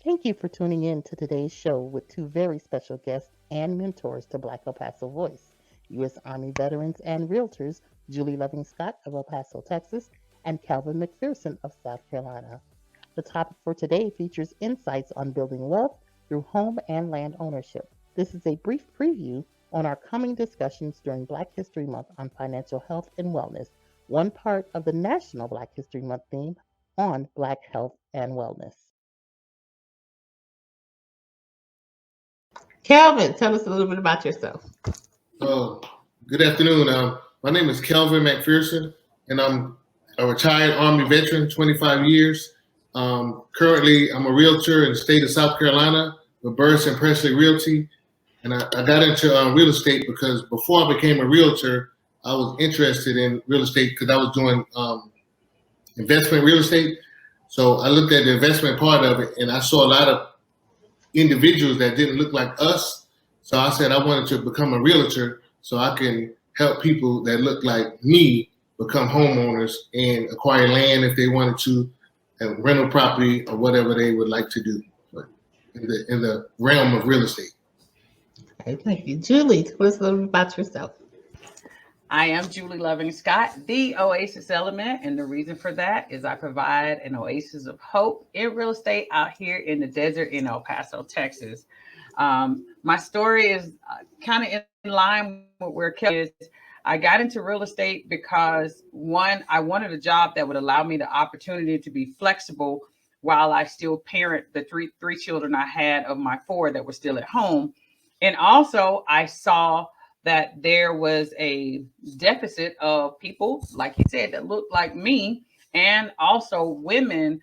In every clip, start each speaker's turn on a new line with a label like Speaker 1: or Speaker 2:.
Speaker 1: Thank you for tuning in to today's show with two very special guests and mentors to Black El Paso Voice, U.S. Army veterans and realtors Julie Loving Scott of El Paso, Texas, and Kelvin McPherson of South Carolina. The topic for today features insights on building wealth through home and land ownership. This is a brief preview on our coming discussions during Black History Month on financial health and wellness, one part of the National Black History Month theme on Black health and wellness. Calvin, tell us a little bit about yourself.
Speaker 2: Uh, Good afternoon. My name is Kelvin McPherson, and I'm a retired Army veteran, 25 years. Currently, I'm a realtor in the state of South Carolina with Burris and Presley Realty. And I got into real estate because before I became a realtor, I was interested in real estate because I was doing investment real estate. So I looked at the investment part of it, and I saw a lot of individuals that didn't look like us. So I said I wanted to become a realtor so I can help people that look like me become homeowners and acquire land if they wanted to, and rental property or whatever they would like to do in the realm of real estate.
Speaker 1: Okay, thank you. Julie, tell us a little bit about yourself.
Speaker 3: I am Julie Loving Scott, the Oasis Element, and the reason for that is I provide an oasis of hope in real estate out here in the desert in El Paso, Texas. My story is kind of in line with where Kelly is. I got into real estate because one, I wanted a job that would allow me the opportunity to be flexible while I still parent the three children I had of my four that were still at home. And also, I saw that there was a deficit of people, like you said, that looked like me, and also women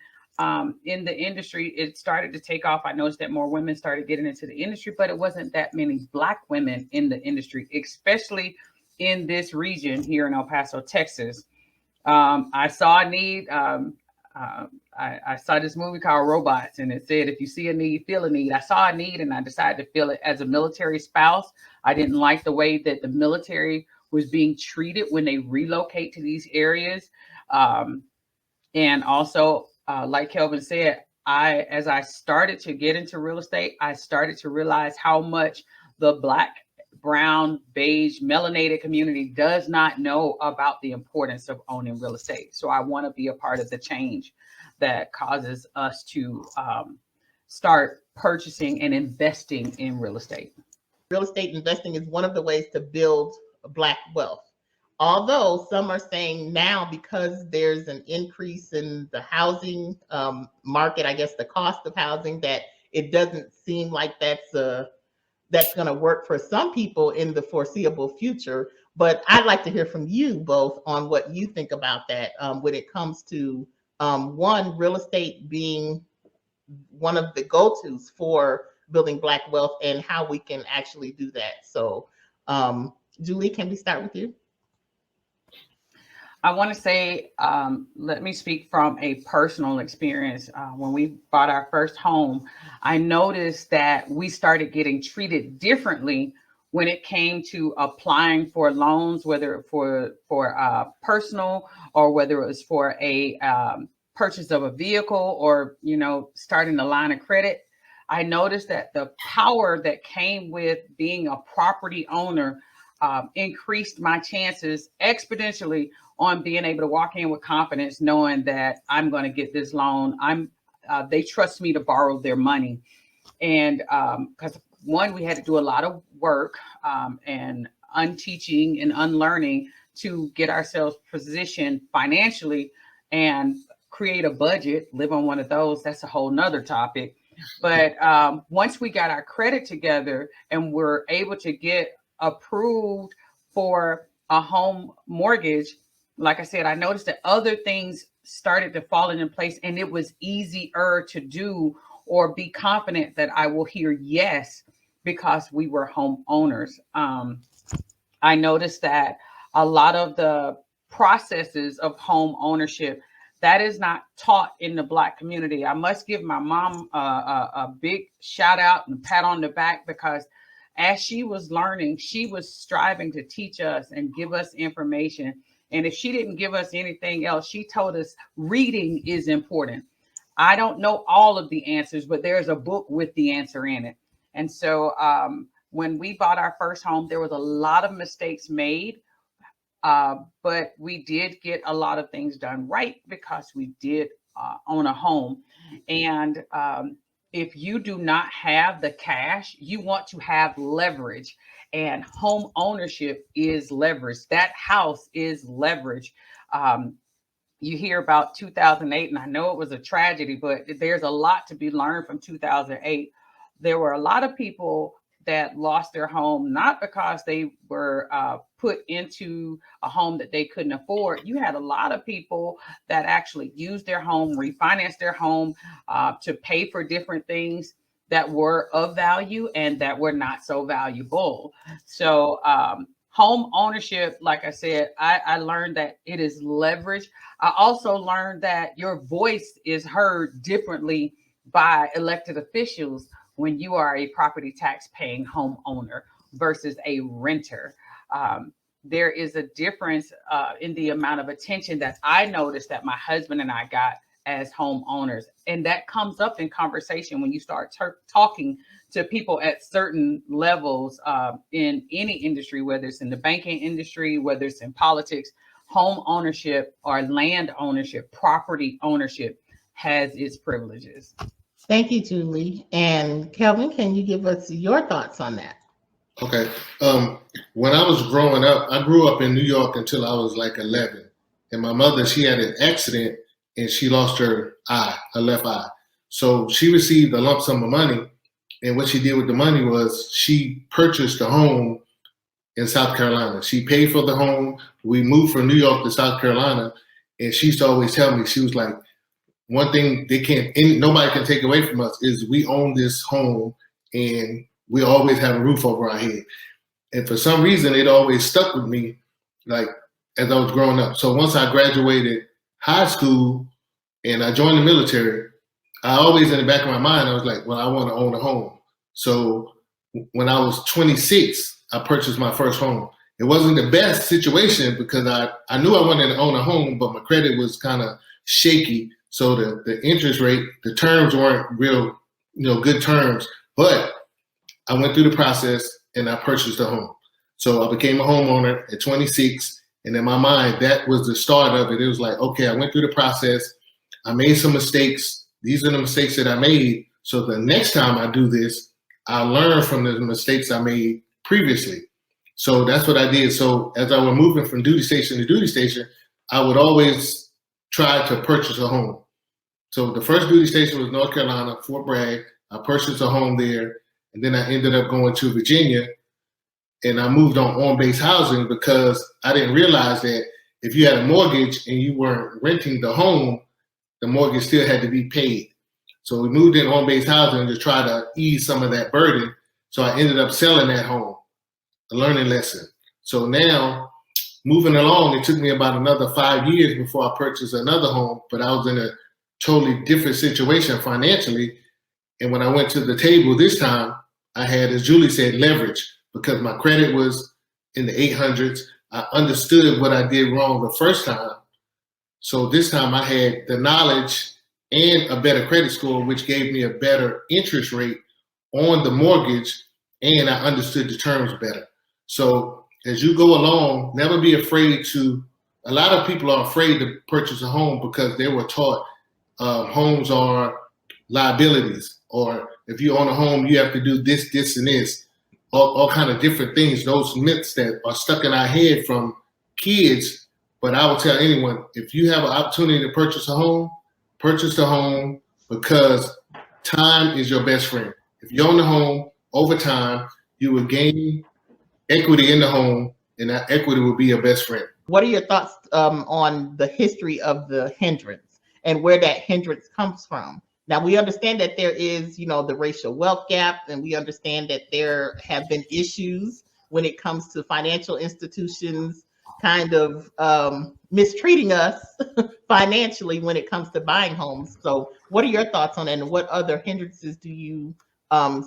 Speaker 3: in the industry. It started to take off. I noticed that more women started getting into the industry, but it wasn't that many Black women in the industry, especially in this region here in El Paso, Texas. I saw a need. I saw this movie called Robots, and it said, if you see a need, feel a need. I saw a need, and I decided to fill it as a military spouse. I didn't like the way that the military was being treated when they relocate to these areas. And also, like Kelvin said, as I started to get into real estate, I started to realize how much the Black, brown, beige, melanated community does not know about the importance of owning real estate. So I want to be a part of the change that causes us to start purchasing and investing in real estate.
Speaker 1: Real estate investing is one of the ways to build Black wealth. Although some are saying now, because there's an increase in the housing market, I guess the cost of housing, that it doesn't seem like that's going to work for some people in the foreseeable future. But I'd like to hear from you both on what you think about that when it comes to one, real estate being one of the go-tos for building Black wealth and how we can actually do that. So, Julie, can we start with you?
Speaker 3: I want to say, let me speak from a personal experience. When we bought our first home, I noticed that we started getting treated differently when it came to applying for loans, whether for personal or whether it was for a purchase of a vehicle or starting a line of credit. I noticed that the power that came with being a property owner increased my chances exponentially on being able to walk in with confidence, knowing that I'm going to get this loan. They trust me to borrow their money. And because one, we had to do a lot of work and unteaching and unlearning to get ourselves positioned financially and create a budget, live on one of those. That's a whole nother topic. But once we got our credit together and were able to get approved for a home mortgage, like I said, I noticed that other things started to fall into place, and it was easier to do or be confident that I will hear yes because we were homeowners. I noticed that a lot of the processes of home ownership that is not taught in the Black community. I must give my mom a big shout out and pat on the back, because as she was learning, she was striving to teach us and give us information. And if she didn't give us anything else, she told us reading is important. I don't know all of the answers, but there's a book with the answer in it. And so when we bought our first home, there was a lot of mistakes made, but we did get a lot of things done right because we did own a home. And if you do not have the cash, you want to have leverage. And home ownership is leverage. That house is leverage. You hear about 2008, and I know it was a tragedy, but there's a lot to be learned from 2008. There were a lot of people that lost their home, not because they were put into a home that they couldn't afford. You had a lot of people that actually used their home, refinanced their home to pay for different things that were of value and that were not so valuable. So home ownership, like I said, I learned that it is leverage. I also learned that your voice is heard differently by elected officials when you are a property tax paying homeowner versus a renter. There is a difference in the amount of attention that I noticed that my husband and I got as homeowners. And that comes up in conversation when you start talking to people at certain levels in any industry, whether it's in the banking industry, whether it's in politics. Home ownership or land ownership, property ownership has its privileges.
Speaker 1: Thank you, Julie. And Kelvin, can you give us your thoughts on that?
Speaker 2: Okay. When I was growing up, I grew up in New York until I was like 11. And my mother, she had an accident and she lost her eye, her left eye. So she received a lump sum of money. And what she did with the money was she purchased a home in South Carolina. She paid for the home. We moved from New York to South Carolina. And she used to always tell me, she was like, one thing nobody can take away from us is we own this home and we always have a roof over our head. And for some reason, it always stuck with me, like as I was growing up. So once I graduated high school and I joined the military, I always in the back of my mind, I was like, well, I want to own a home. So when I was 26, I purchased my first home. It wasn't the best situation because I knew I wanted to own a home, but my credit was kind of shaky. So the interest rate, the terms weren't real, good terms. But I went through the process and I purchased a home. So I became a homeowner at 26. And in my mind, that was the start of it. It was like, okay, I went through the process. I made some mistakes. These are the mistakes that I made. So the next time I do this, I learn from the mistakes I made previously. So that's what I did. So as I was moving from duty station to duty station, I would always try to purchase a home. So the first duty station was North Carolina, Fort Bragg. I purchased a home there. And then I ended up going to Virginia and I moved on base housing because I didn't realize that if you had a mortgage and you weren't renting the home, the mortgage still had to be paid. So we moved in on base housing to try to ease some of that burden. So I ended up selling that home, a learning lesson. So now moving along, it took me about another 5 years before I purchased another home, but I was in a totally different situation financially. And when I went to the table this time, I had, as Julie said, leverage because my credit was in the 800s. I understood what I did wrong the first time. So this time I had the knowledge and a better credit score, which gave me a better interest rate on the mortgage, and I understood the terms better. So as you go along, never be afraid a lot of people are afraid to purchase a home because they were taught homes are liabilities, or if you own a home, you have to do this, this, and this, all kind of different things, those myths that are stuck in our head from kids. But I will tell anyone, if you have an opportunity to purchase the home because time is your best friend. If you own the home over time, you will gain equity in the home, and that equity will be your best friend.
Speaker 1: What are your thoughts on the history of the hindrance and where that hindrance comes from? Now, we understand that there is, the racial wealth gap, and we understand that there have been issues when it comes to financial institutions kind of mistreating us financially when it comes to buying homes. So what are your thoughts on that, and what other hindrances do you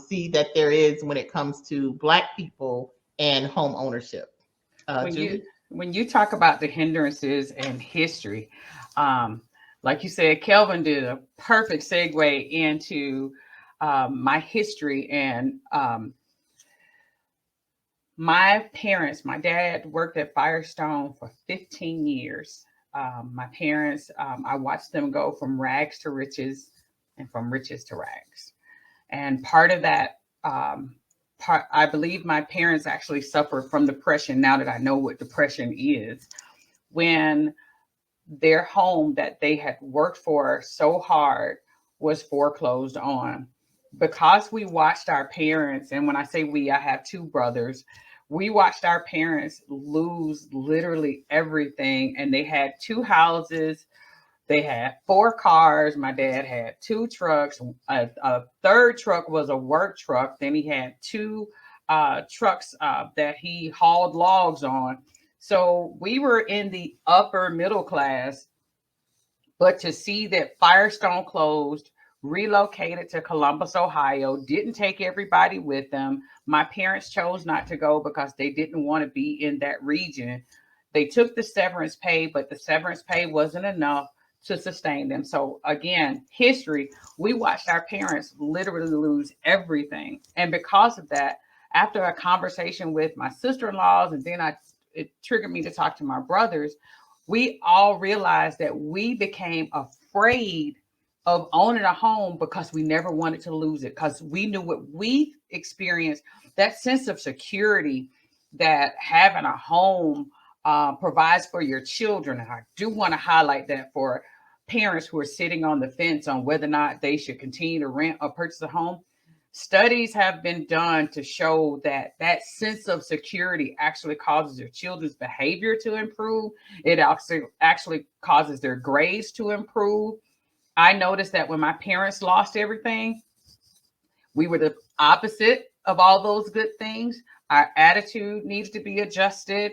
Speaker 1: see that there is when it comes to Black people and home ownership? Julie?
Speaker 3: When you talk about the hindrances and history, like you said, Kelvin did a perfect segue into my history. And my parents, my dad worked at Firestone for 15 years. My parents, I watched them go from rags to riches and from riches to rags. And part of that, I believe my parents actually suffered from depression. Now that I know what depression is, when their home that they had worked for so hard was foreclosed on, because we watched our parents, and when I say we, I have two brothers, we watched our parents lose literally everything. And they had two houses, they had four cars. My dad had two trucks. A third truck was a work truck. Then he had two trucks that he hauled logs on. So we were in the upper middle class. But to see that Firestone closed, relocated to Columbus, Ohio, didn't take everybody with them. My parents chose not to go because they didn't want to be in that region. They took the severance pay, but the severance pay wasn't enough to sustain them. So again, history, we watched our parents literally lose everything. And because of that, after a conversation with my sister-in-laws, and then it triggered me to talk to my brothers, we all realized that we became afraid of owning a home because we never wanted to lose it, because we knew what we experienced, that sense of security that having a home provides for your children. And I do want to highlight that for parents who are sitting on the fence on whether or not they should continue to rent or purchase a home. Studies have been done to show that that sense of security actually causes your children's behavior to improve. It actually causes their grades to improve. I noticed that when my parents lost everything, we were the opposite of all those good things. Our attitude needs to be adjusted.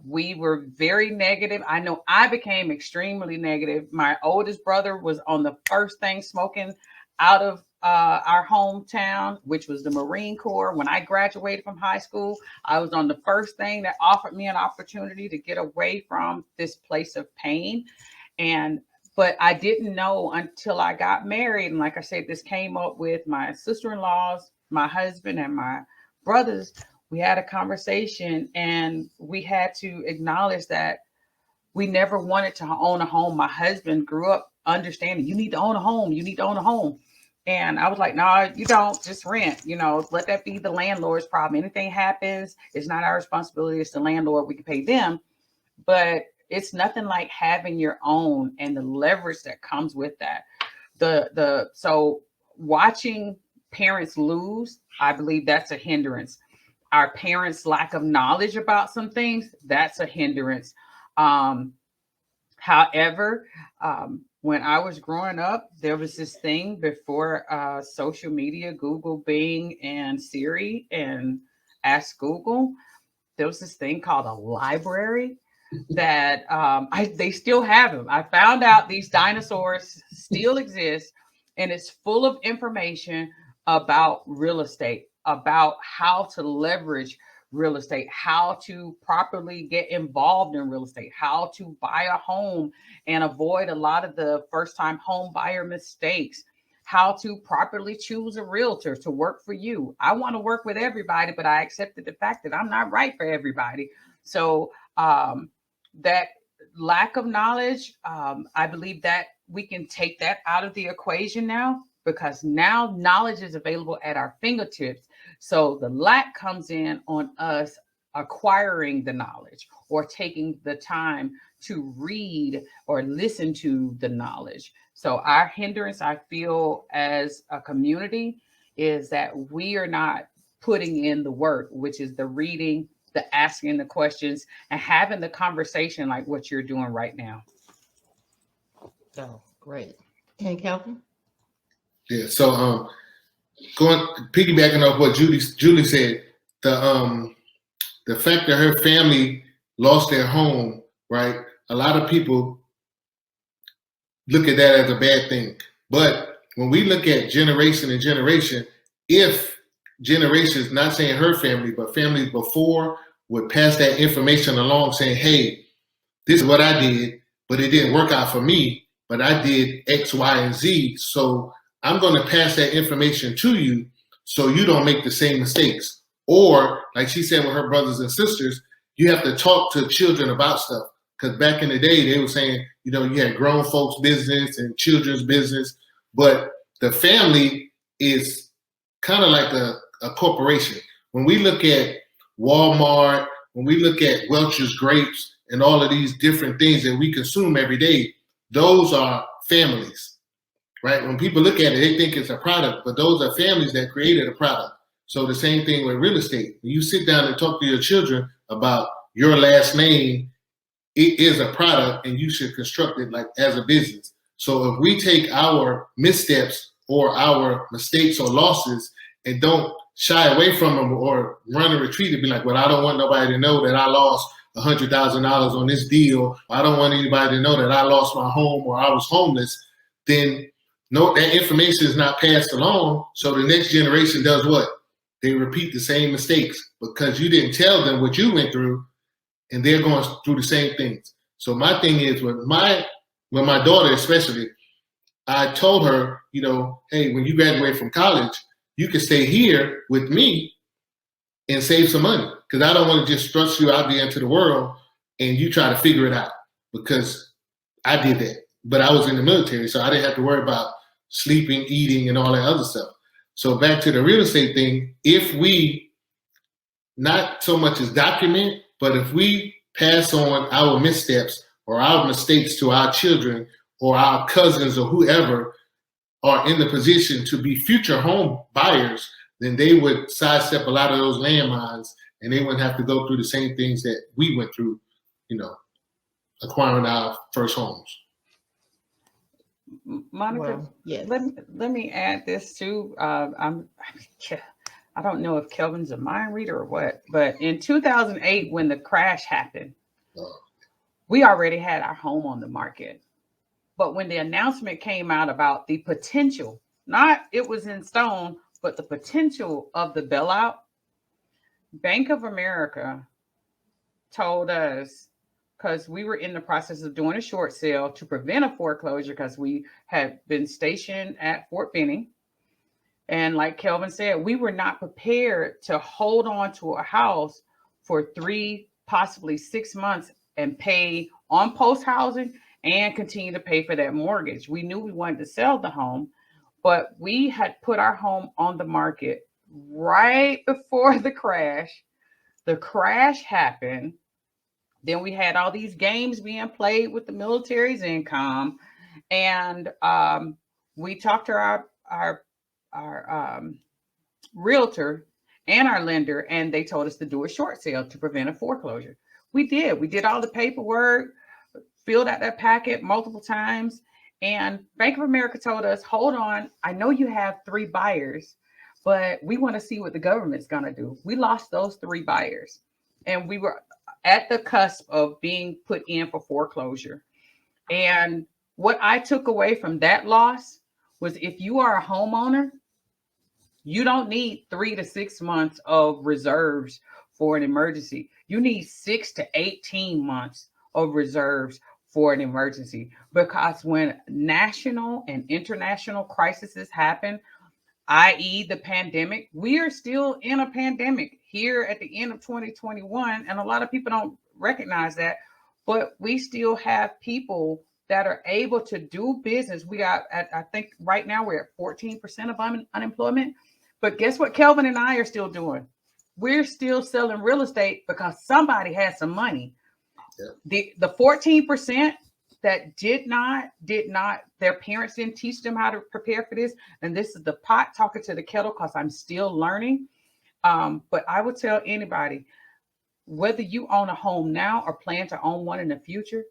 Speaker 3: We were very negative. I know I became extremely negative. My oldest brother was on the first thing smoking out of our hometown, which was the Marine Corps. When I graduated from high school, I was on the first thing that offered me an opportunity to get away from this place of pain. But I didn't know until I got married. And like I said, this came up with my sister-in-laws, my husband, and my brothers. We had a conversation, and we had to acknowledge that we never wanted to own a home. My husband grew up understanding, you need to own a home. You need to own a home. And I was like, no, you don't, just rent, let that be the landlord's problem. Anything happens, it's not our responsibility. It's the landlord. We can pay them. But it's nothing like having your own and the leverage that comes with that. So watching parents lose, I believe that's a hindrance. Our parents' lack of knowledge about some things, that's a hindrance. However, when I was growing up, there was this thing before social media, Google, Bing, and Siri, and Ask Google. There was this thing called a library that they still have them. I found out these dinosaurs still exist, and it's full of information about real estate, about how to leverage real estate, how to properly get involved in real estate, how to buy a home and avoid a lot of the first-time home buyer mistakes, how to properly choose a realtor to work for you. I want to work with everybody, but I accepted the fact that I'm not right for everybody. So that lack of knowledge, I believe that we can take that out of the equation now, because now knowledge is available at our fingertips. So the lack comes in on us acquiring the knowledge or taking the time to read or listen to the knowledge. So our hindrance, I feel, as a community, is that we are not putting in the work, which is the reading, the asking the questions, and having the conversation like what you're doing right now.
Speaker 1: Oh, great. And Kelvin?
Speaker 2: Yeah. So piggybacking off what Julie said, the fact that her family lost their home, right? A lot of people look at that as a bad thing. But when we look at generation and generation, if generations, not saying her family, but families before, would pass that information along saying, hey, this is what I did, but it didn't work out for me, but I did X, Y, and Z. So I'm going to pass that information to you so you don't make the same mistakes. Or, like she said with her brothers and sisters, you have to talk to children about stuff. Because back in the day, they were saying, you know, you had grown folks' business and children's business, but the family is kind of like a corporation. When we look at Walmart, when we look at Welch's grapes and all of these different things that we consume every day, those are families, right? When people look at it, they think it's a product, but those are families that created a product. So the same thing with real estate. When you sit down and talk to your children about your last name, it is a product and you should construct it like as a business. So if we take our missteps or our mistakes or losses and don't shy away from them or run and retreat and be like, well, I don't want nobody to know that I lost $100,000 on this deal. I don't want anybody to know that I lost my home or I was homeless. Then no, that information is not passed along. So the next generation does what? They repeat the same mistakes because you didn't tell them what you went through, and they're going through the same things. So my thing is with my daughter especially, I told her, you know, hey, when you graduate from college, you can stay here with me and save some money because I don't want to just thrust you out there into the world and you try to figure it out because I did that. But I was in the military, so I didn't have to worry about sleeping, eating, and all that other stuff. So back to the real estate thing, if we not so much as document, but if we pass on our missteps or our mistakes to our children or our cousins or whoever are in the position to be future home buyers, then they would sidestep a lot of those landmines and they wouldn't have to go through the same things that we went through, you know, acquiring our first homes.
Speaker 3: Monica,
Speaker 1: Well, yes.
Speaker 3: let me add this too. I don't know if Kelvin's a mind reader or what, but in 2008, when the crash happened, we already had our home on the market. But when the announcement came out about the potential, not it was in stone, but the potential of the bailout, Bank of America told us, because we were in the process of doing a short sale to prevent a foreclosure because we had been stationed at Fort Benning. And like Kelvin said, we were not prepared to hold on to a house for 3, possibly 6 months and pay on post housing and continue to pay for that mortgage. We knew we wanted to sell the home, but we had put our home on the market right before the crash. The crash happened. Then we had all these games being played with the military's income. And we talked to our realtor and our lender, and they told us to do a short sale to prevent a foreclosure. We did. We did all the paperwork, filled out that packet multiple times. And Bank of America told us, hold on, I know you have 3 buyers, but we want to see what the government's going to do. We lost those 3 buyers. And we were at the cusp of being put in for foreclosure. And what I took away from that loss was if you are a homeowner, you don't need 3 to 6 months of reserves for an emergency. You need 6 to 18 months of reserves for an emergency, because when national and international crises happen, i.e. the pandemic, we are still in a pandemic here at the end of 2021. And a lot of people don't recognize that, but we still have people that are able to do business. We got, I think right now we're at 14% of unemployment. But guess what Kelvin and I are still doing? We're still selling real estate because somebody has some money. Yeah. The 14% that did not, their parents didn't teach them how to prepare for this. And this is the pot talking to the kettle because I'm still learning. But I would tell anybody, whether you own a home now or plan to own one in the future,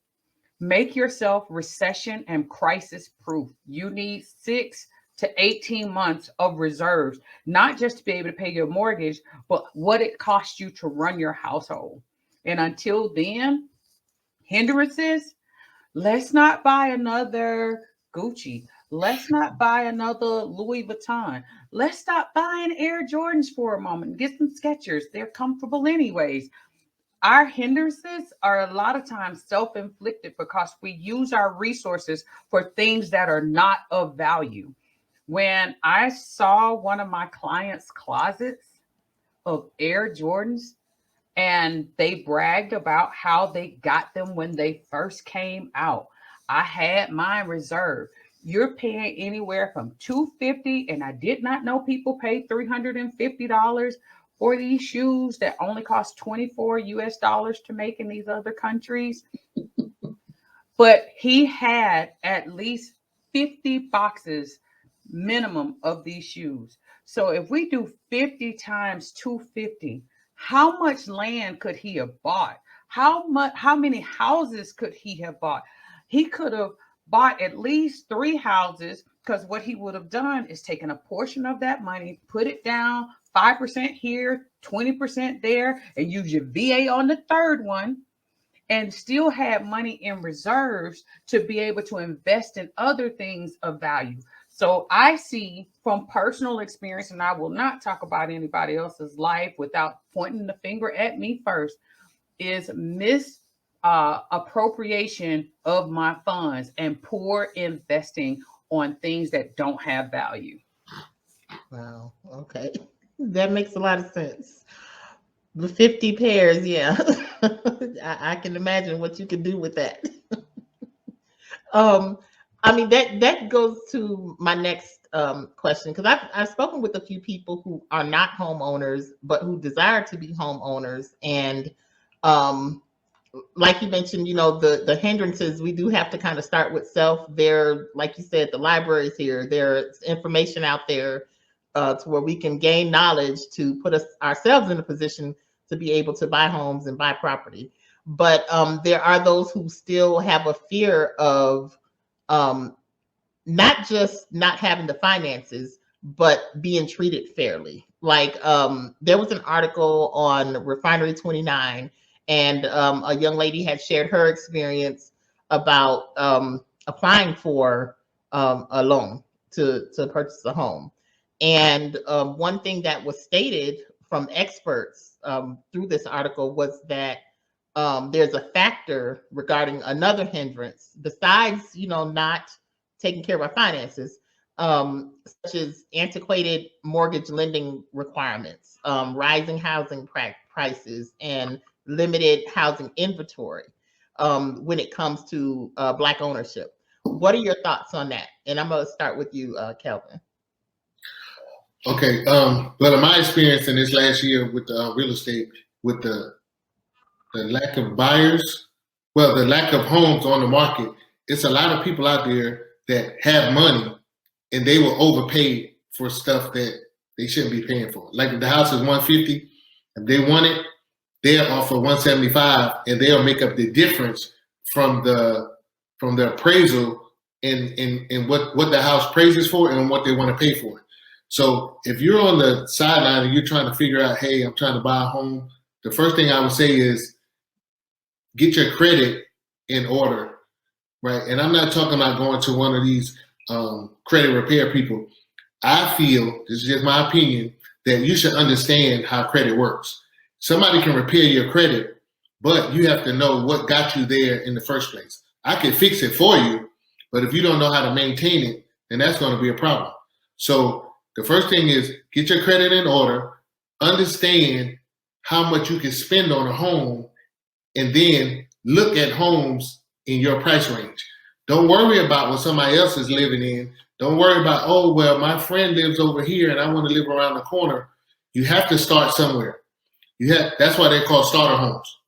Speaker 3: make yourself recession and crisis proof. You need 6 to 18 months of reserves, not just to be able to pay your mortgage, but what it costs you to run your household. And until then, hindrances, let's not buy another Gucci. Let's not buy another Louis Vuitton. Let's stop buying Air Jordans for a moment. Get some Skechers. They're comfortable anyways. our hindrances are a lot of times self-inflicted because we use our resources for things that are not of value. When I saw one of my clients' closets of Air Jordans, and they bragged about how they got them when they first came out, I had mine reserved. You're paying anywhere from $250, and I did not know people paid $350 for these shoes that only cost 24 US dollars to make in these other countries. But he had at least 50 boxes minimum of these shoes. So if we do 50 times 250, how much land could he have bought? How many houses could he have bought? He could have bought at least 3 houses, because what he would have done is taken a portion of that money, put it down, 5% here, 20% there, and use your VA on the third one, and still had money in reserves to be able to invest in other things of value. So I see from personal experience, and I will not talk about anybody else's life without pointing the finger at me first, is appropriation of my funds and poor investing on things that don't have value.
Speaker 1: Wow. Okay. That makes a lot of sense. The 50 pairs, yeah. I can imagine what you can do with that. um, I mean that goes to my next question, because I've spoken with a few people who are not homeowners but who desire to be homeowners, and um, like you mentioned, the hindrances, we do have to kind of start with self. There, like you said, the libraries here, there's information out there to where we can gain knowledge to put us ourselves in a position to be able to buy homes and buy property. But there are those who still have a fear of not just not having the finances, but being treated fairly. Like there was an article on Refinery 29, and a young lady had shared her experience about applying for a loan to purchase a home. And one thing that was stated from experts through this article was that there's a factor regarding another hindrance besides, not taking care of our finances, such as antiquated mortgage lending requirements, rising housing prices, and limited housing inventory when it comes to Black ownership. What are your thoughts on that? And I'm going to start with you, Kelvin.
Speaker 2: Okay. But in my experience in this last year with real estate, with the lack of buyers, the lack of homes on the market, it's a lot of people out there that have money and they will overpay for stuff that they shouldn't be paying for. Like if the house is $150, if they want it, they'll offer $175, and they'll make up the difference from the appraisal in what the house praises for and what they want to pay for it. So if you're on the sideline and you're trying to figure out, hey, I'm trying to buy a home, the first thing I would say is get your credit in order, right? And I'm not talking about going to one of these credit repair people. I feel, this is just my opinion, that you should understand how credit works. Somebody can repair your credit, but you have to know what got you there in the first place. I can fix it for you, but if you don't know how to maintain it, then that's going to be a problem. So the first thing is get your credit in order, understand how much you can spend on a home, and then look at homes in your price range. Don't worry about what somebody else is living in. Don't worry about, oh, well, my friend lives over here and I want to live around the corner. You have to start somewhere. That's why they're called starter homes.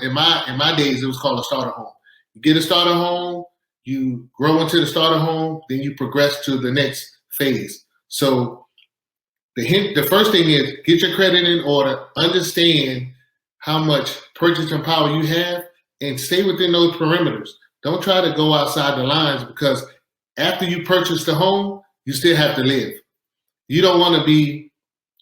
Speaker 2: In my days, it was called a starter home. You get a starter home, you grow into the starter home, then you progress to the next phase. So the first thing is get your credit in order, understand how much purchasing power you have, and stay within those perimeters. Don't try to go outside the lines, because after you purchase the home, you still have to live. You don't want to be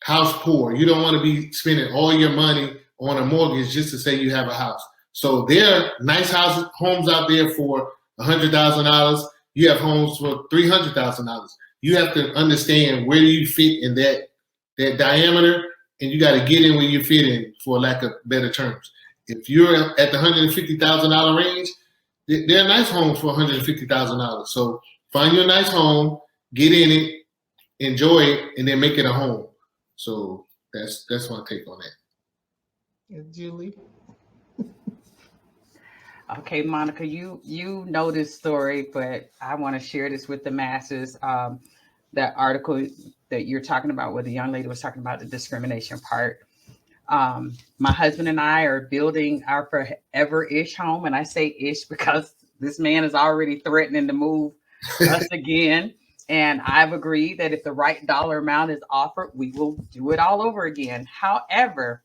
Speaker 2: house poor. You don't want to be spending all your money on a mortgage just to say you have a house. So there are nice homes out there for $100,000. You have homes for $300,000. You have to understand where you fit in that diameter, and you got to get in where you fit in, for lack of better terms. if you're at the $150,000 range, they're nice homes for $150,000. So find your nice home, get in it, enjoy it, and then make it a home. So that's my take on that.
Speaker 1: Julie.
Speaker 3: Okay, Monica, you know this story, but I want to share this with the masses. That article that you're talking about, where the young lady was talking about the discrimination part. My husband and I are building our forever-ish home, and I say ish because this man is already threatening to move us again. And I've agreed that if the right dollar amount is offered, we will do it all over again. However,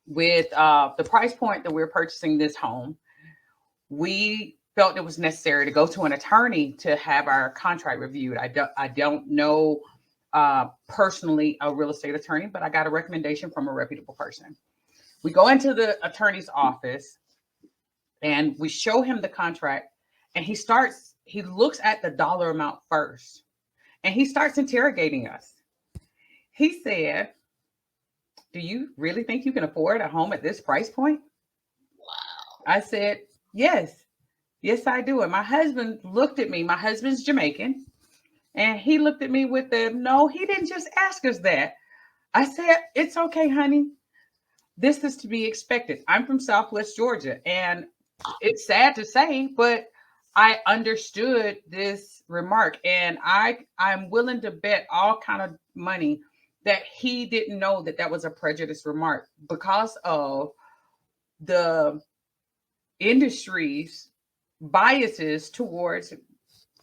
Speaker 3: with the price point that we're purchasing this home, we felt it was necessary to go to an attorney to have our contract reviewed. I don't know personally a real estate attorney, but I got a recommendation from a reputable person. We go into the attorney's office and we show him the contract, and he looks at the dollar amount first, and he starts interrogating us. He said, "Do you really think you can afford a home at this price point?" Wow. I said, Yes, I do. And my husband looked at me. My husband's Jamaican. And he looked at me with no, he didn't just ask us that. I said, "It's okay, honey. This is to be expected." I'm from Southwest Georgia. And it's sad to say, but I understood this remark. And I'm willing to bet all kind of money that he didn't know that was a prejudiced remark, because of the industry's biases towards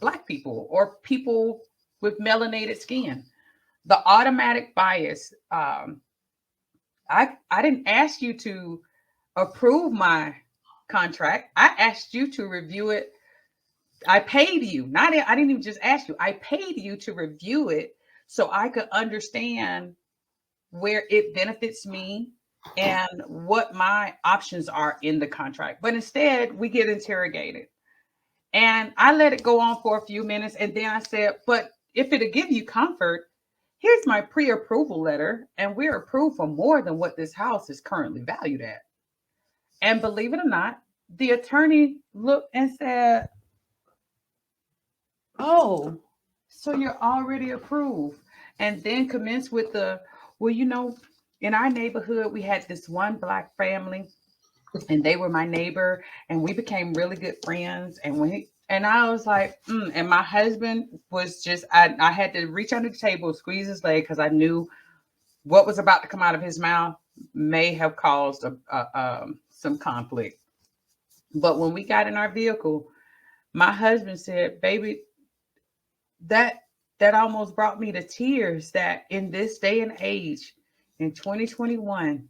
Speaker 3: Black people or people with melanated skin. The automatic bias. I didn't ask you to approve my contract. I asked you to review it. I paid you. I didn't even just ask you. I paid you to review it so I could understand where it benefits me and what my options are in the contract. But instead, we get interrogated. And I let it go on for a few minutes. And then I said, "But if it'll give you comfort, here's my pre-approval letter. And we're approved for more than what this house is currently valued at." And believe it or not, the attorney looked and said, "Oh, so you're already approved." And then commenced with well, in our neighborhood, we had this one Black family, and they were my neighbor, and we became really good friends. And I was like, and my husband was just, I had to reach under the table, squeeze his leg, because I knew what was about to come out of his mouth may have caused some conflict. But when we got in our vehicle, my husband said, "Baby, that almost brought me to tears, that in this day and age, in 2021,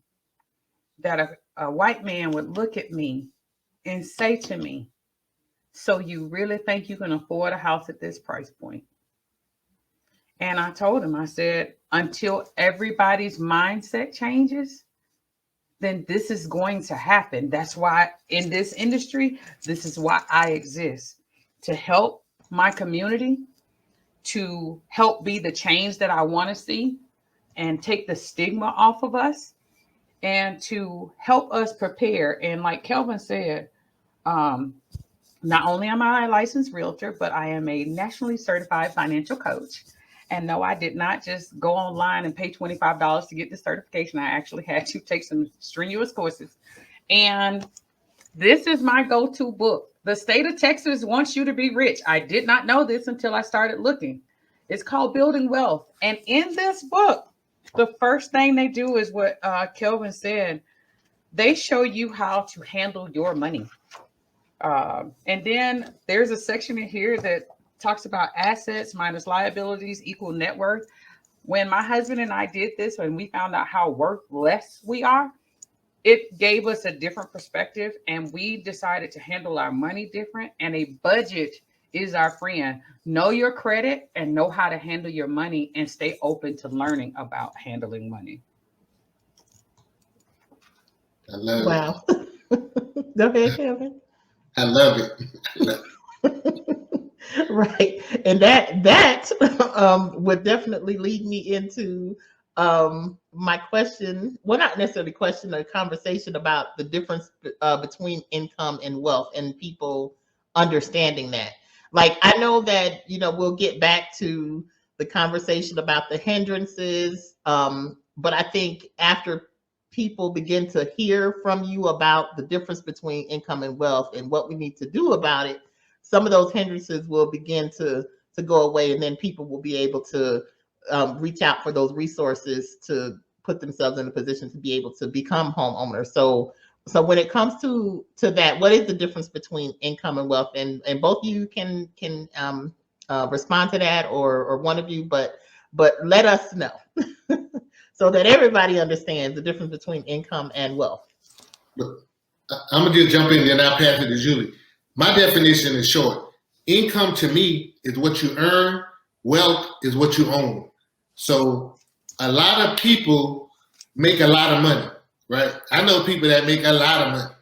Speaker 3: that a white man would look at me and say to me, 'So you really think you can afford a house at this price point?'" And I told him, I said, until everybody's mindset changes, then this is going to happen. That's why in this industry, this is why I exist, to help my community, to help be the change that I want to see and take the stigma off of us, and to help us prepare. And like Kelvin said, not only am I a licensed realtor, but I am a nationally certified financial coach. And no, I did not just go online and pay $25 to get the certification. I actually had to take some strenuous courses. And this is my go-to book. The state of Texas wants you to be rich. I did not know this until I started looking. It's called Building Wealth. And in this book, the first thing they do is what Kelvin said. They show you how to handle your money. And then there's a section in here that talks about assets minus liabilities equal net worth. When my husband and I did this, and we found out how worthless we are, it gave us a different perspective, and we decided to handle our money different. And a budget is our friend. Know your credit and know how to handle your money, and stay open to learning about handling money.
Speaker 2: I love
Speaker 1: Wow. Go ahead, Kevin.
Speaker 2: I love it.
Speaker 1: Right. And that would definitely lead me into my question, well, not necessarily question, a conversation about the difference between income and wealth and people understanding that. Like, I know that, we'll get back to the conversation about the hindrances. But I think after people begin to hear from you about the difference between income and wealth and what we need to do about it, some of those hindrances will begin to go away, and then people will be able to reach out for those resources to put themselves in a position to be able to become homeowners. So when it comes to that, what is the difference between income and wealth? And both of you can respond to that, or one of you, but let us know so that everybody understands the difference between income and wealth.
Speaker 2: Look, I'm gonna just jump in, then I'll pass it to Julie. My definition is short. Income to me is what you earn. Wealth is what you own. So a lot of people make a lot of money, right? I know people that make a lot of money,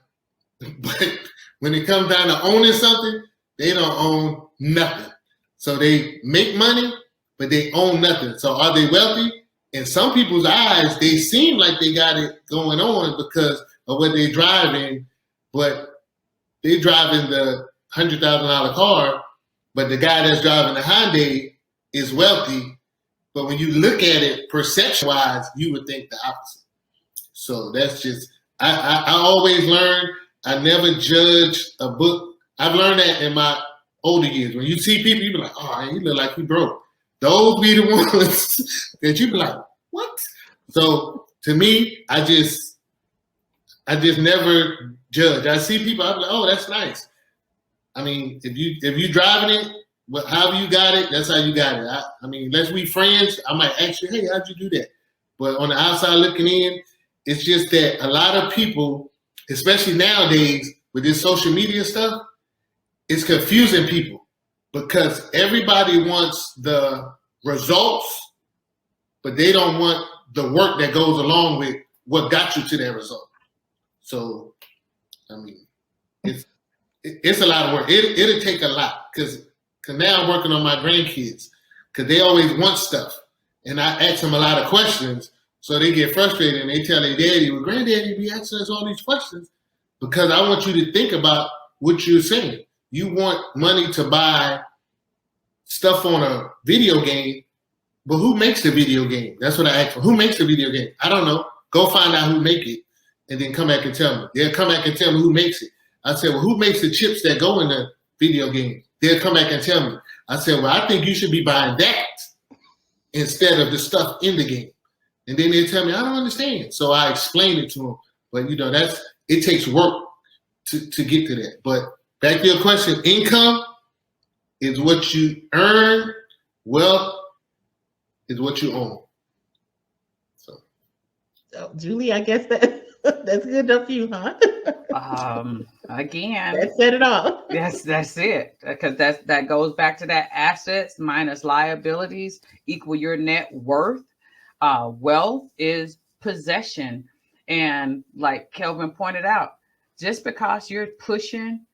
Speaker 2: but when it comes down to owning something, they don't own nothing. So they make money, but they own nothing. So are they wealthy? In some people's eyes, they seem like they got it going on because of what they drive in, but they driving the $100,000 car, but the guy that's driving the Hyundai is wealthy. But when you look at it perception-wise, you would think the opposite. So that's just, I always learn, I never judge a book. I've learned that in my older years. When you see people, you be like, oh, you look like you broke. Those be the ones that you be like, what? So to me, I just never judge. I see people, I'm like, oh, that's nice. I mean, if you driving it, but however you got it, that's how you got it. I mean, let's be friends. I might ask you, hey, how'd you do that? But on the outside looking in, it's just that a lot of people, especially nowadays with this social media stuff, it's confusing people because everybody wants the results, but they don't want the work that goes along with what got you to that result. So, I mean, it's a lot of work. It'll take a lot because now I'm working on my grandkids because they always want stuff. And I ask them a lot of questions, so they get frustrated and they tell their daddy, well, granddaddy be asking us all these questions because I want you to think about what you're saying. You want money to buy stuff on a video game, but who makes the video game? That's what I ask for. Who makes the video game? I don't know. Go find out who make it and then come back and tell me. They'll come back and tell me who makes it. I said, well, who makes the chips that go in the video game? They'll come back and tell me. I said, well, I think you should be buying that instead of the stuff in the game. And then they'll tell me, I don't understand. So I explain it to them. But, it takes work to get to that. But back to your question, income is what you earn. Wealth is what you own. So
Speaker 1: Julie, I guess that's good enough for you, huh?
Speaker 3: Again,
Speaker 1: that said it all.
Speaker 3: Yes, that's it. Because that goes back to that assets minus liabilities equal your net worth. Wealth is possession. And like Kelvin pointed out, just because you're pushing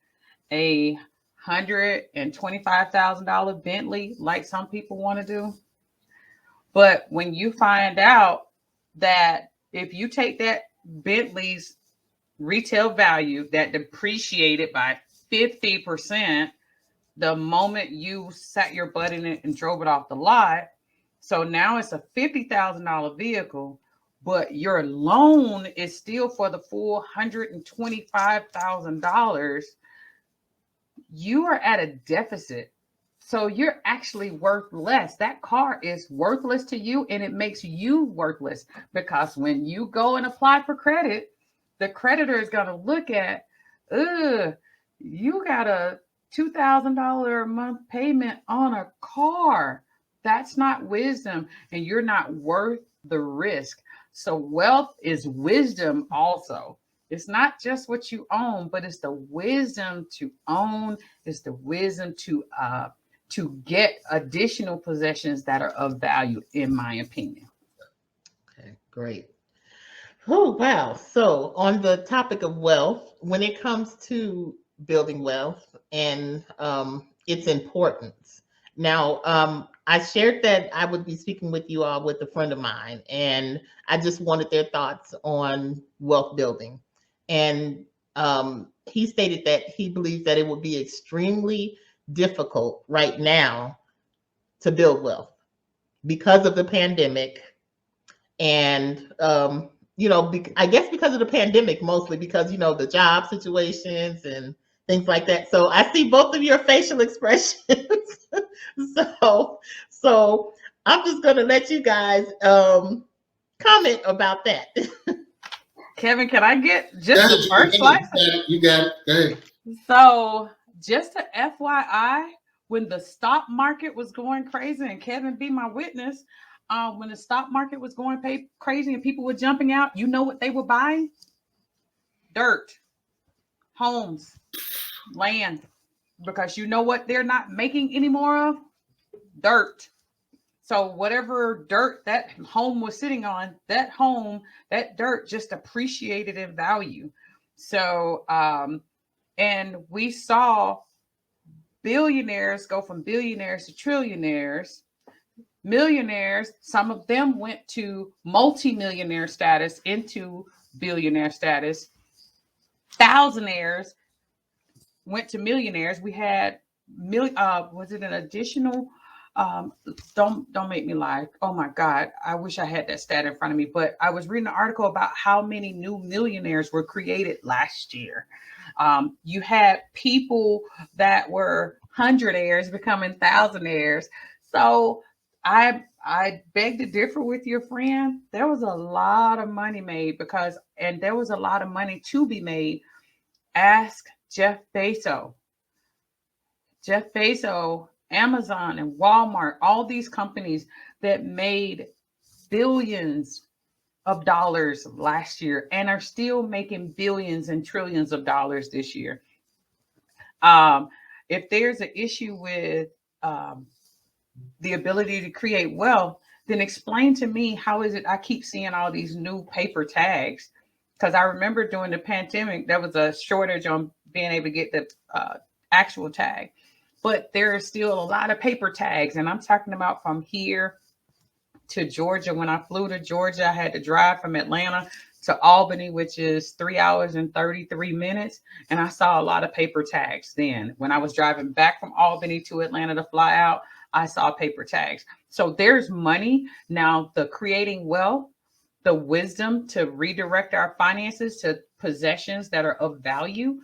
Speaker 3: a $125,000 Bentley, like some people want to do, but when you find out that if you take that Bentley's retail value that depreciated by 50% the moment you sat your butt in it and drove it off the lot, so now it's a $50,000 vehicle, but your loan is still for the full $125,000, you are at a deficit. So you're actually worth less. That car is worthless to you, and it makes you worthless because when you go and apply for credit, the creditor is going to look at, you got a $2,000 a month payment on a car. That's not wisdom, and you're not worth the risk. So wealth is wisdom also. It's not just what you own, but it's the wisdom to own. It's the wisdom to get additional possessions that are of value, in my opinion.
Speaker 1: Okay, great. Oh, wow. So on the topic of wealth, when it comes to building wealth and its importance, Now, I shared that I would be speaking with you all with a friend of mine, and I just wanted their thoughts on wealth building. And he stated that he believes that it would be extremely difficult right now to build wealth because of the pandemic. And, I guess because of the pandemic, mostly because, the job situations and things like that. So I see both of your facial expressions. so I'm just going to let you guys comment about that.
Speaker 3: Kevin, can I get just the first slice?
Speaker 2: You got it. Go ahead.
Speaker 3: So just a FYI, when the stock market was going crazy, and Kevin be my witness, when the stock market was going crazy and people were jumping out, you know what they were buying? Dirt, homes, land, because you know what they're not making any more of? Dirt. So whatever dirt that home was sitting on, that dirt just appreciated in value. So, and we saw billionaires go from billionaires to trillionaires, millionaires. Some of them went to multi-millionaire status into billionaire status. Thousandaires went to millionaires. We had was it an additional? Don't make me lie. Oh my God, I wish I had that stat in front of me. But I was reading an article about how many new millionaires were created last year. You had people that were hundredaires becoming thousandaires. So I beg to differ with your friend. There was a lot of money made and there was a lot of money to be made. Ask Jeff Bezos. Jeff Bezos, Amazon and Walmart, all these companies that made billions of dollars last year and are still making billions and trillions of dollars this year. If there's an issue with the ability to create wealth, then explain to me, how is it I keep seeing all these new paper tags? Because I remember during the pandemic, there was a shortage on being able to get the actual tag. But there are still a lot of paper tags. And I'm talking about from here to Georgia. When I flew to Georgia, I had to drive from Atlanta to Albany, which is 3 hours and 33 minutes. And I saw a lot of paper tags then. When I was driving back from Albany to Atlanta to fly out, I saw paper tags. So there's money. Now, the creating wealth, the wisdom to redirect our finances to possessions that are of value,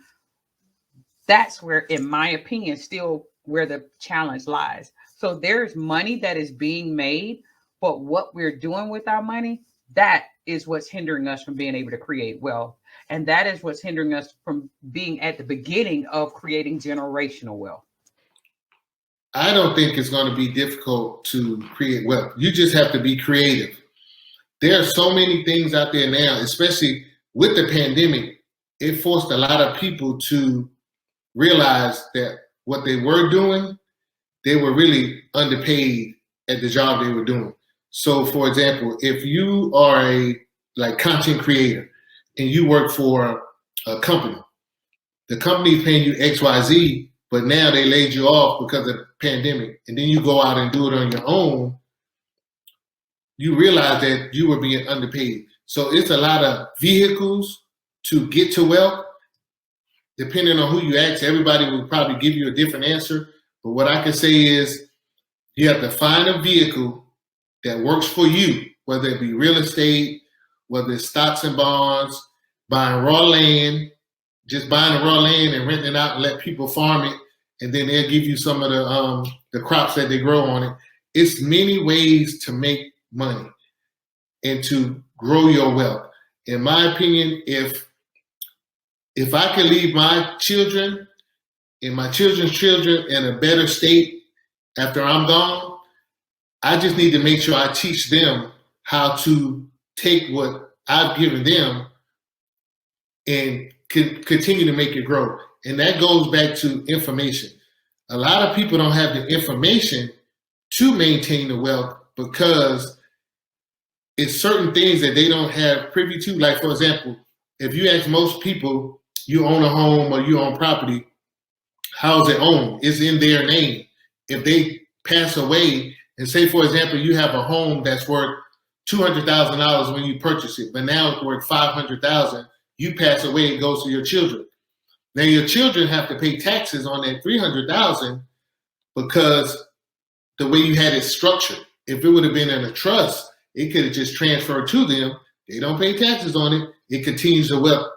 Speaker 3: that's where, in my opinion, still where the challenge lies. So there's money that is being made, but what we're doing with our money, that is what's hindering us from being able to create wealth. And that is what's hindering us from being at the beginning of creating generational wealth.
Speaker 2: I don't think it's going to be difficult to create wealth. You just have to be creative. There are so many things out there now, especially with the pandemic. It forced a lot of people to realize that what they were doing, they were really underpaid at the job they were doing. So, for example, if you are a content creator and you work for a company, the company is paying you XYZ, but now they laid you off because of the pandemic, and then you go out and do it on your own, you realize that you were being underpaid. So it's a lot of vehicles to get to wealth. Depending on who you ask, everybody will probably give you a different answer. But what I can say is you have to find a vehicle that works for you, whether it be real estate, whether it's stocks and bonds, buying raw land, just buying the raw land and renting it out and let people farm it, and then they'll give you some of the crops that they grow on it. It's many ways to make money and to grow your wealth. In my opinion, if I can leave my children and my children's children in a better state after I'm gone, I just need to make sure I teach them how to take what I've given them and continue to make it grow. And that goes back to information. A lot of people don't have the information to maintain the wealth because it's certain things that they don't have privy to. Like, for example, if you ask most people, you own a home or you own property, how's it owned? It's in their name. If they pass away, and say, for example, you have a home that's worth $200,000 when you purchase it, but now it's worth $500,000. You pass away, it goes to your children. Now your children have to pay taxes on that $300,000 because the way you had it structured. If it would have been in a trust, it could have just transferred to them. They don't pay taxes on it. It continues to wealth,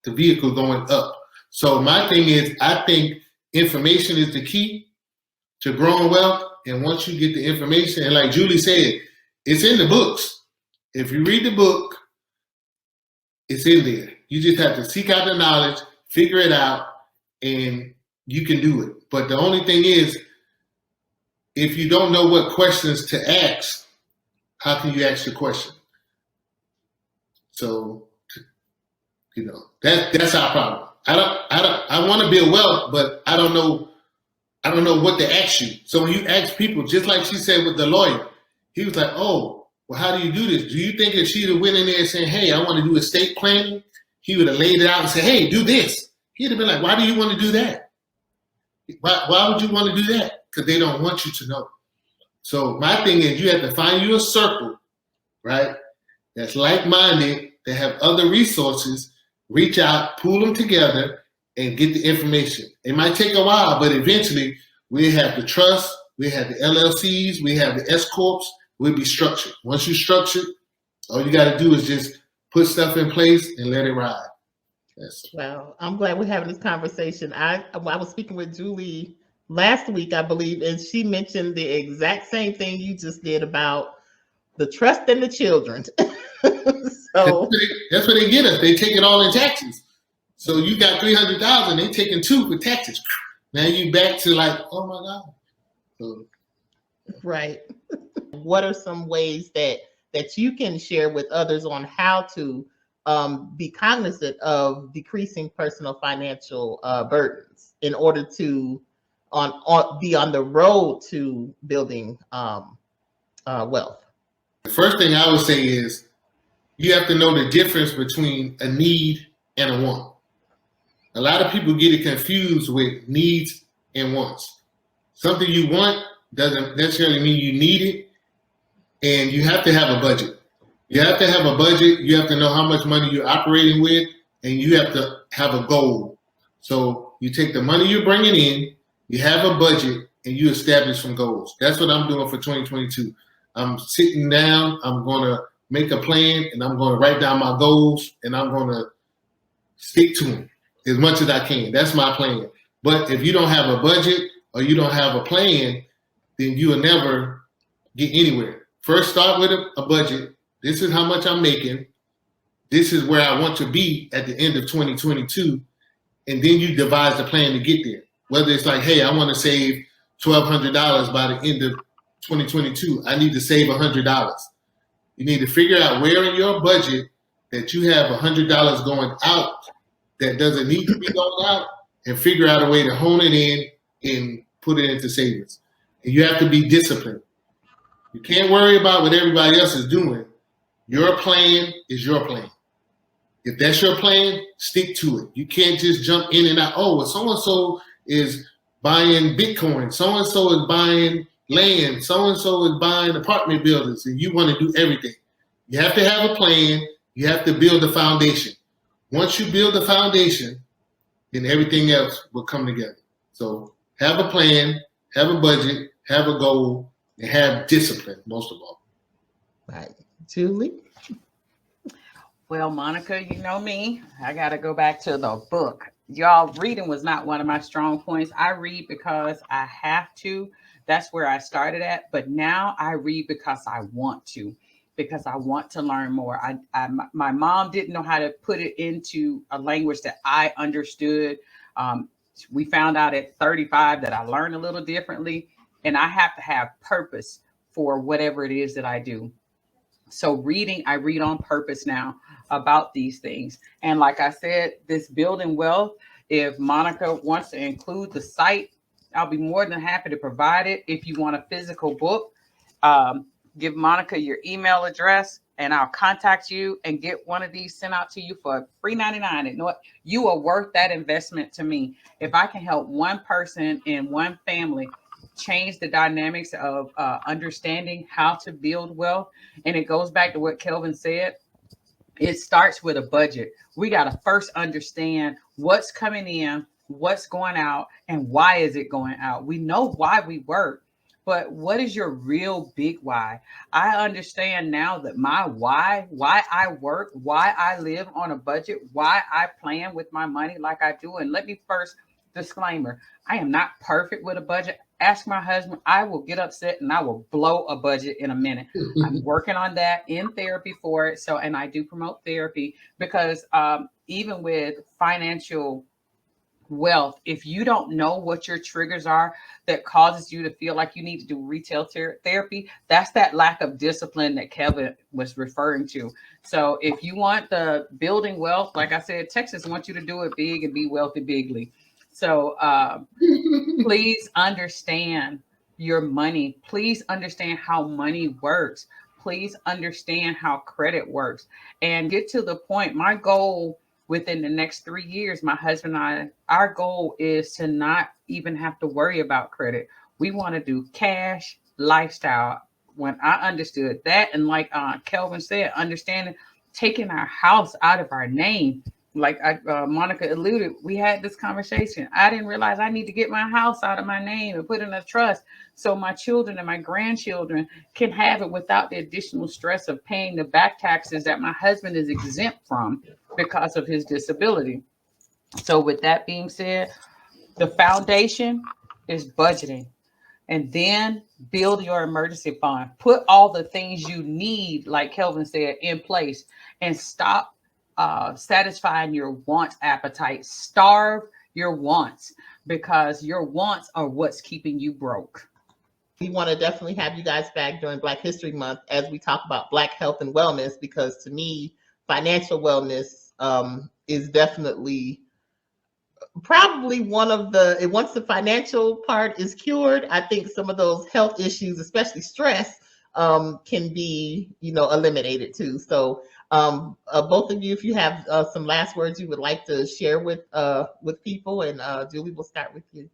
Speaker 2: the vehicle going up. So my thing is, I think information is the key to growing wealth. And once you get the information, and like Julie said, it's in the books. If you read the book, it's in there. You just have to seek out the knowledge, figure it out, and you can do it. But the only thing is, if you don't know what questions to ask, how can you ask the question? So, you know, that's our problem. I want to build wealth, but I don't know what to ask you. So when you ask people, just like she said with the lawyer, he was like, oh, well, how do you do this? Do you think if she'd have went in there saying, hey, I want to do estate planning, he would have laid it out and said, hey, do this. He'd have been like, why do you want to do that? Why would you want to do that? Because they don't want you to know. So my thing is, you have to find you a circle, right, that's like-minded, that have other resources, reach out, pull them together, and get the information. It might take a while, but eventually we have the trust, we have the LLCs, we have the S Corps, we'll be structured. Once you structured, all you got to do is just put stuff in place and let it ride. Yes.
Speaker 1: Well, I'm glad we're having this conversation. I was speaking with Julie last week, I believe, and she mentioned the exact same thing you just did about the trust in the children. So
Speaker 2: that's what they get us. They take it all in taxes. So you got $300,000, they taking $2 for taxes. Now you back to like, oh my God. So,
Speaker 1: right. What are some ways that you can share with others on how to be cognizant of decreasing personal financial burdens in order to be on the road to building wealth?
Speaker 2: The first thing I would say is you have to know the difference between a need and a want. A lot of people get it confused with needs and wants. Something you want doesn't necessarily mean you need it, and you have to have a budget. You have to have a budget. You have to know how much money you're operating with, and you have to have a goal. So you take the money you're bringing in, you have a budget, and you establish some goals. That's what I'm doing for 2022. I'm sitting down, I'm going to make a plan, and I'm going to write down my goals, and I'm going to stick to them as much as I can. That's my plan. But if you don't have a budget or you don't have a plan, then you will never get anywhere. First, start with a budget. This is how much I'm making. This is where I want to be at the end of 2022. And then you devise a plan to get there. Whether it's like, hey, I want to save $1,200 by the end of 2022. I need to save $100. You need to figure out where in your budget that you have $100 going out that doesn't need to be going out, and figure out a way to hone it in and put it into savings. And you have to be disciplined. You can't worry about what everybody else is doing. Your plan is your plan. If that's your plan, stick to it. You can't just jump in and out. Oh, well, so-and-so is buying Bitcoin. So-and-so is buying land. So-and-so is buying apartment buildings, and you want to do everything. You have to have a plan. You have to build a foundation. Once you build the foundation, then everything else will come together. So have a plan, have a budget, have a goal, and have discipline, most of all.
Speaker 1: Right. Julie?
Speaker 3: Well, Monica, you know me. I got to go back to the book. Y'all, reading was not one of my strong points. I read because I have to. That's where I started at. But now I read because I want to. Because I want to learn more. My mom didn't know how to put it into a language that I understood. We found out at 35 that I learned a little differently, and I have to have purpose for whatever it is that I do. So I read on purpose now about these things. And like I said, this building wealth, if Monica wants to include the site, I'll be more than happy to provide it. If you want a physical book, give Monica your email address and I'll contact you and get one of these sent out to you for $3.99. And you know what? You are worth that investment to me. If I can help one person in one family changed the dynamics of understanding how to build wealth. And it goes back to what Kelvin said. It starts with a budget. We got to first understand what's coming in, what's going out, and why is it going out. We know why we work, but what is your real big why? I understand now that my why I work, why I live on a budget, why I plan with my money like I do. And let me first disclaimer, I am not perfect with a budget. Ask my husband, I will get upset and I will blow a budget in a minute. I'm working on that in therapy for it. So, and I do promote therapy because even with financial wealth, if you don't know what your triggers are that causes you to feel like you need to do retail therapy, that's that lack of discipline that Kevin was referring to. So if you want the building wealth, like I said, Texas wants you to do it big and be wealthy bigly. So please understand your money. Please understand how money works. Please understand how credit works and get to the point. My goal within the next 3 years, my husband and I, our goal is to not even have to worry about credit. We want to do cash lifestyle. When I understood that, and like Kelvin said, understanding taking our house out of our name, like Monica alluded, we had this conversation. I didn't realize I need to get my house out of my name and put in a trust so my children and my grandchildren can have it without the additional stress of paying the back taxes that my husband is exempt from because of his disability. So with that being said, the foundation is budgeting. And then build your emergency fund. Put all the things you need, like Kelvin said, in place and stop satisfying your want appetite. Starve your wants because your wants are what's keeping you broke.
Speaker 1: We want to definitely have you guys back during Black History Month as we talk about Black health and wellness, because to me, financial wellness is definitely probably one of the, once the financial part is cured, I think some of those health issues, especially stress, can be, eliminated too. So both of you, if you have some last words you would like to share with people, and Julie, we'll start with you.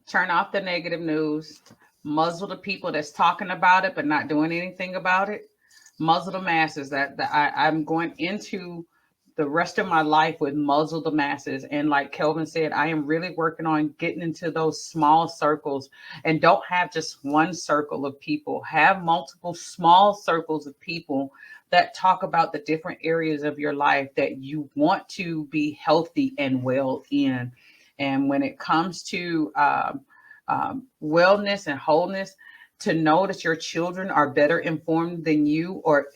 Speaker 3: Turn off the negative news, muzzle the people that's talking about it but not doing anything about it, muzzle the masses. I'm going into the rest of my life with muzzle the masses. And like Kelvin said, I am really working on getting into those small circles, and don't have just one circle of people, have multiple small circles of people that talk about the different areas of your life that you want to be healthy and well in. And when it comes to wellness and wholeness, to know that your children are better informed than you, or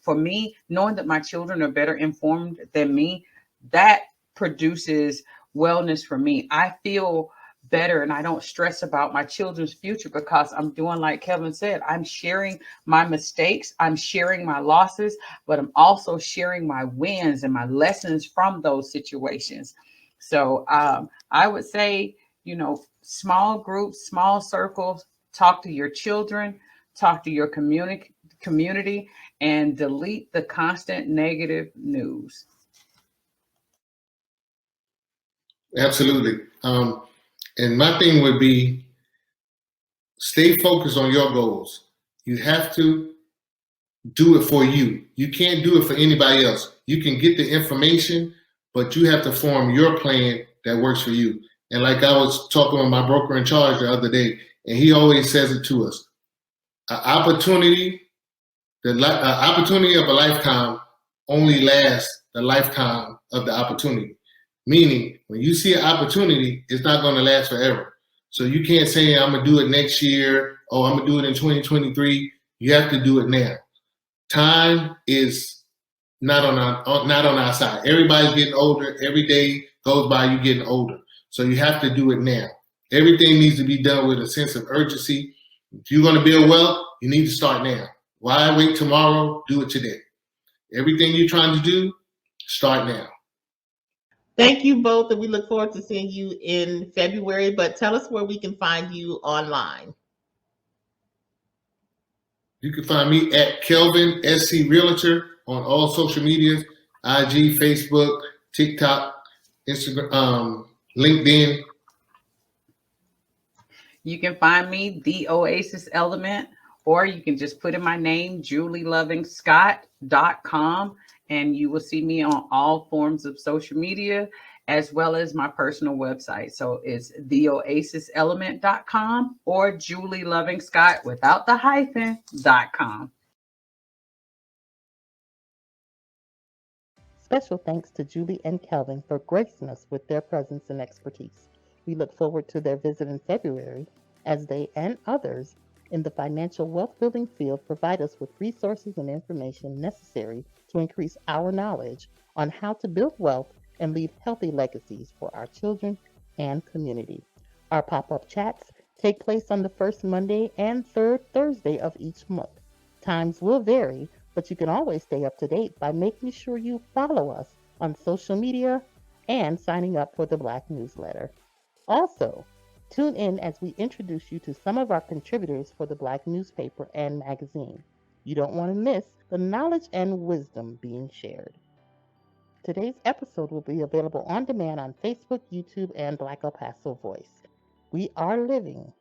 Speaker 3: for me, knowing that my children are better informed than me, that produces wellness for me. I feel better and I don't stress about my children's future because I'm doing like Kevin said, I'm sharing my mistakes, I'm sharing my losses, but I'm also sharing my wins and my lessons from those situations. So I would say, small groups, small circles, talk to your children, talk to your community, and delete the constant negative news.
Speaker 2: Absolutely. And my thing would be stay focused on your goals. You have to do it for you. You can't do it for anybody else. You can get the information, but you have to form your plan that works for you. And like I was talking with my broker in charge the other day, and he always says it to us: opportunity of a lifetime only lasts the lifetime of the opportunity. Meaning, when you see an opportunity, it's not going to last forever. So you can't say, I'm going to do it next year, or I'm going to do it in 2023. You have to do it now. Time is not on our side. Everybody's getting older. Every day goes by, you're getting older. So you have to do it now. Everything needs to be done with a sense of urgency. If you're going to build wealth, you need to start now. Why wait tomorrow? Do it today. Everything you're trying to do, start now.
Speaker 1: Thank you both, and we look forward to seeing you in February. But tell us where we can find you online.
Speaker 2: You can find me at Kelvin SC Realtor on all social medias: IG, Facebook, TikTok, Instagram, LinkedIn.
Speaker 3: You can find me, The Oasis Element, or you can just put in my name, julielovingscott.com, and you will see me on all forms of social media as well as my personal website. So it's theoasiselement.com or julielovingscott without the hyphen.com.
Speaker 1: Special thanks to Julie and Kelvin for gracing us with their presence and expertise. We look forward to their visit in February as they and others in the financial wealth building field provide us with resources and information necessary to increase our knowledge on how to build wealth and leave healthy legacies for our children and community. Our pop up chats take place on the first Monday and third Thursday of each month. Times will vary, but you can always stay up to date by making sure you follow us on social media and signing up for the Black newsletter. Also, tune in as we introduce you to some of our contributors for the Black newspaper and magazine. You don't want to miss the knowledge and wisdom being shared. Today's episode will be available on demand on Facebook, YouTube, and Black El Paso Voice. We are living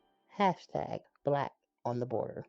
Speaker 1: #Black on the Border.